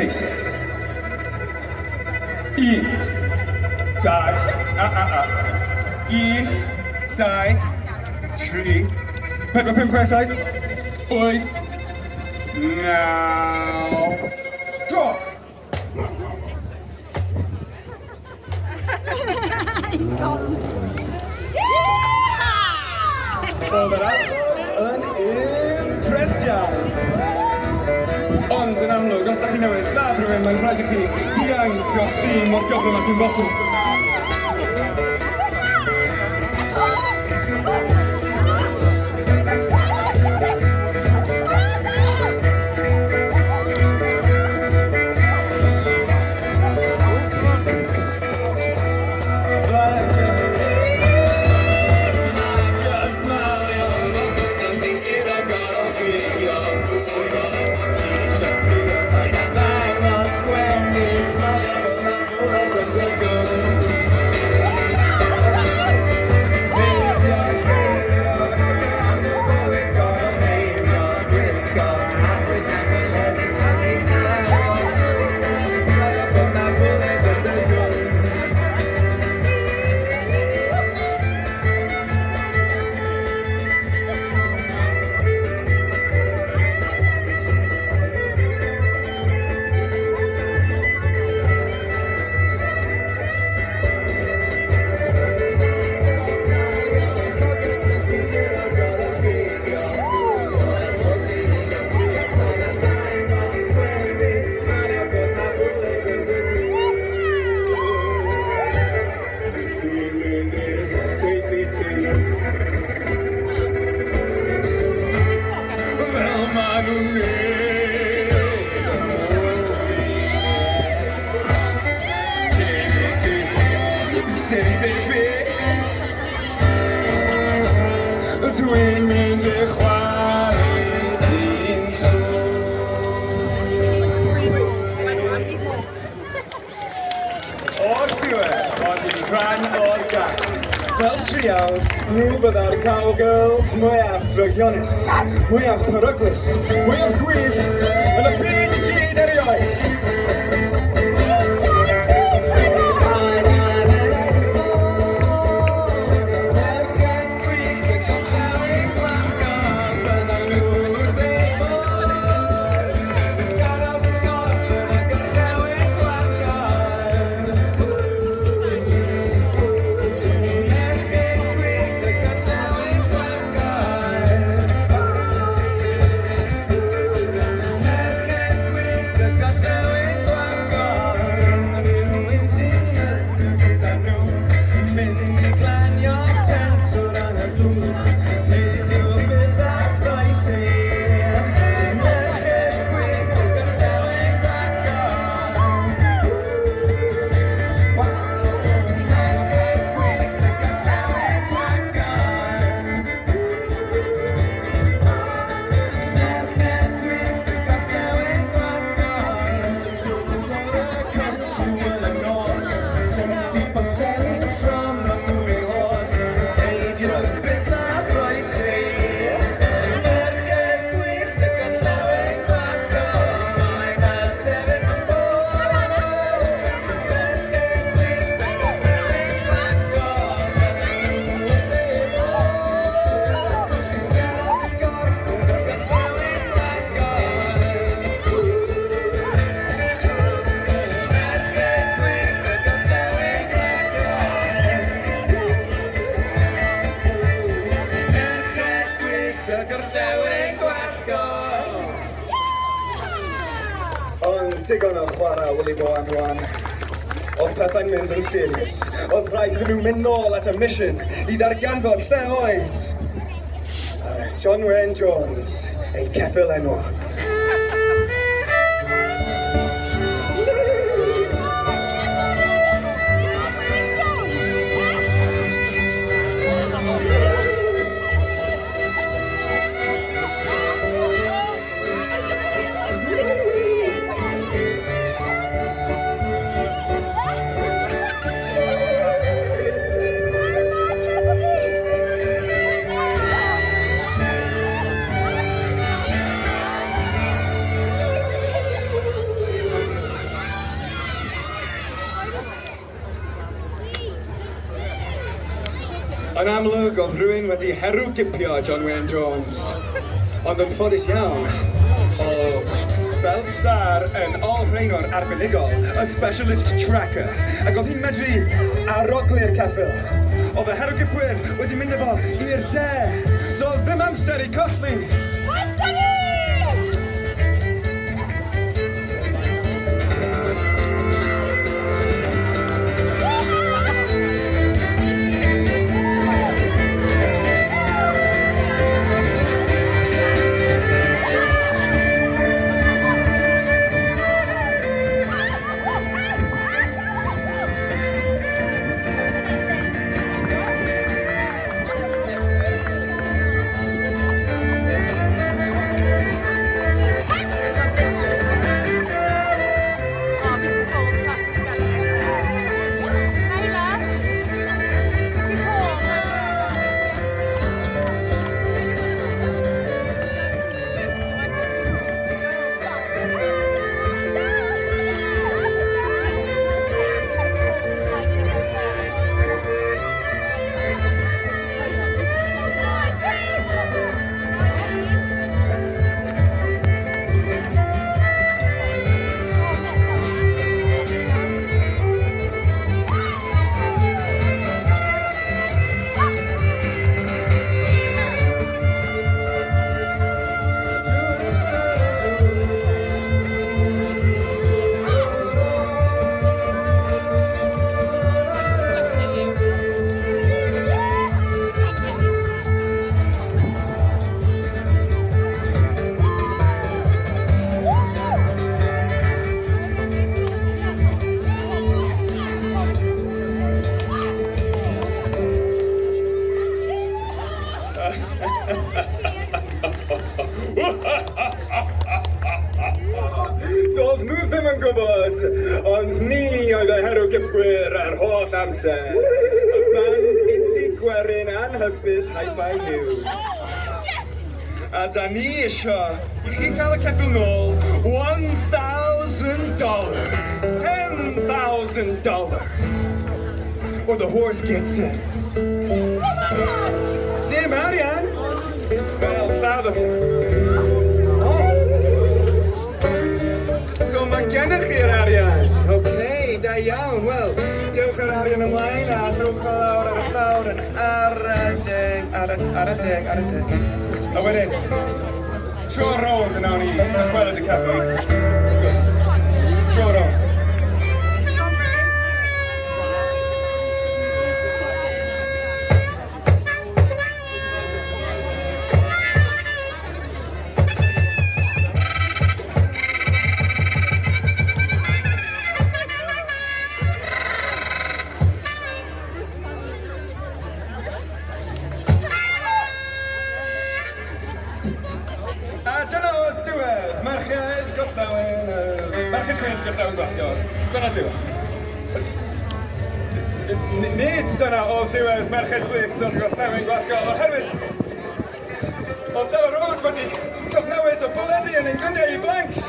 Jesus. Un, dau, un, dau, tri, pedwar, pump, chwech, saith, wyth, naw, draw! Oedd yr achos yn impressiad. Ond yn amlwg, os da chi newydd lladd rhywun, mae'n rhaid i chi dianc o sîm o'r gogledd mas yn bosib. Dwi'n mynd i chwalu ti'n O'r diwedd, oedd wedi rhan o'r gall. Fel triawd, nhw bydda'r cowgirls mwyaf drygionus, mwyaf peryglus, mwyaf gwyllt, yn y byd i gyd erioed. Digon o chwarae Willy Bo am rwan. Oedd pethau'n mynd yn serious. Oedd rhaid iddyn nhw mynd nôl at y mission I ddarganfod lle oedd John Wayne Jones, ei ceffyl enwog. Yn amlwg oedd rhywun wedi herw gipio John Wayne Jones. Ond yn ffodus iawn, o fel star yn olrhaenwr arbenigol, y specialist tracker, ac oedd hi'n medru aroglu'r ceffyl. Oedd y herw gipwyr wedi mynd efo i'r de. Doedd ddim amser i colli. Doedd nhw ddim yn gwybod, ond ni oedd y herw gipwyr ar holl amser. Y band indie gwerin anhysbys hi-fi news. A da ni isio i chi cael y ceffyl nôl $1,000. $10,000. Or the horse gets in. Dim arian. Fel lladd o ti. So mae gennych chi'r arian. Okay, da iawn. Wel, dewch yr arian ymlaen a trwch o lawr ar y llawr yn ara deg. A wedyn, tro rownd yn awn i chwilod y ceffyl. Tro rownd. Dyna oedd diwedd, merched Gorllewin, merched Gwyllt Gorllewin Gwallgof. Dyna diwedd. Nid dyna oedd diwedd merched Gwyllt Gorllewin Gwallgof, oherwydd oedd Dela Rose wedi cyfnewid o bwledu yn ein gyndiau i blanks.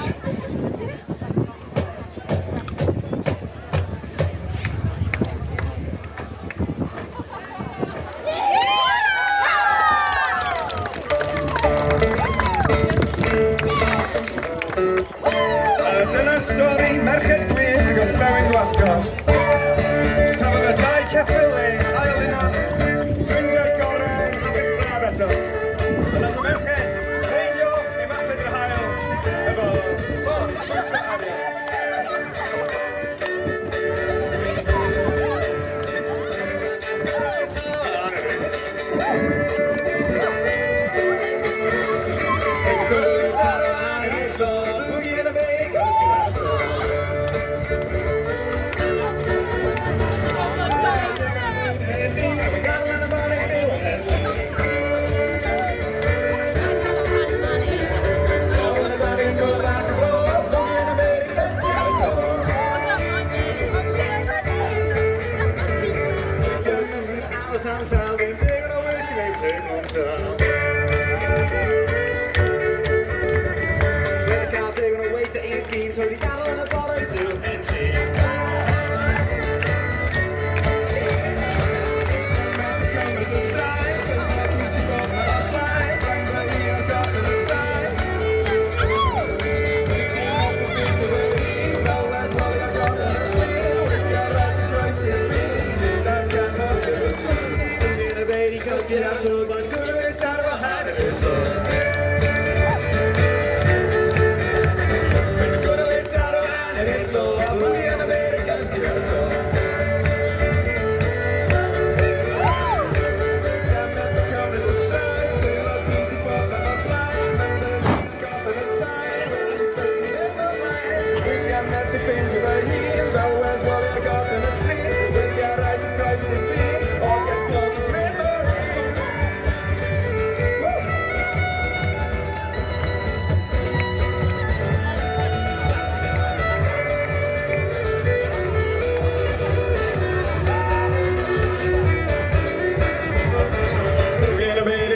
Dyna stori merched Gwyllt Gorllewin Gwallgof. Cafodd y dau ceffyl ei ail-uno, ffrindiau gorau, rhywbeth braf eto. Yna y merched, reidio i fathed yr hael, efo ffôn llwch o arian. So we got on the ball I do and she coming to casglu ar y twb ond gwrwyd ar wahan yn y ddod. Mae'n gwrwyd ar wahan yn y ddod a mwy yn America casglu ar y twb.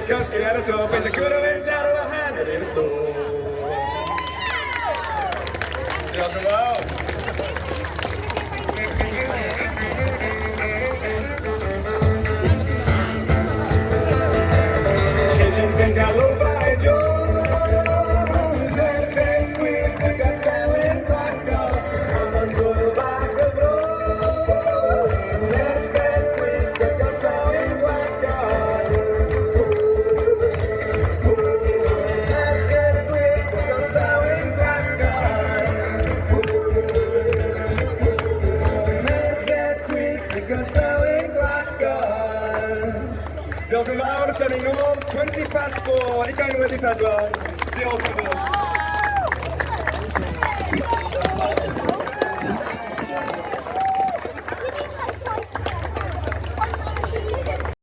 Casglu ar y twb, bydd y gwrwyd ar wahan yn y ddod. Diolch yn fawr. Kitchen sy'n galw bai Jones, nerfed gwyllt y gathewin Gwallgof, ond yn gwrw bach y fro. Nerfed gwyllt y gathewin Gwallgof. Diolch yn fawr, dyn ni'n ôl 20 past 4, i gael wedi pedwar. Diolch yn fawr.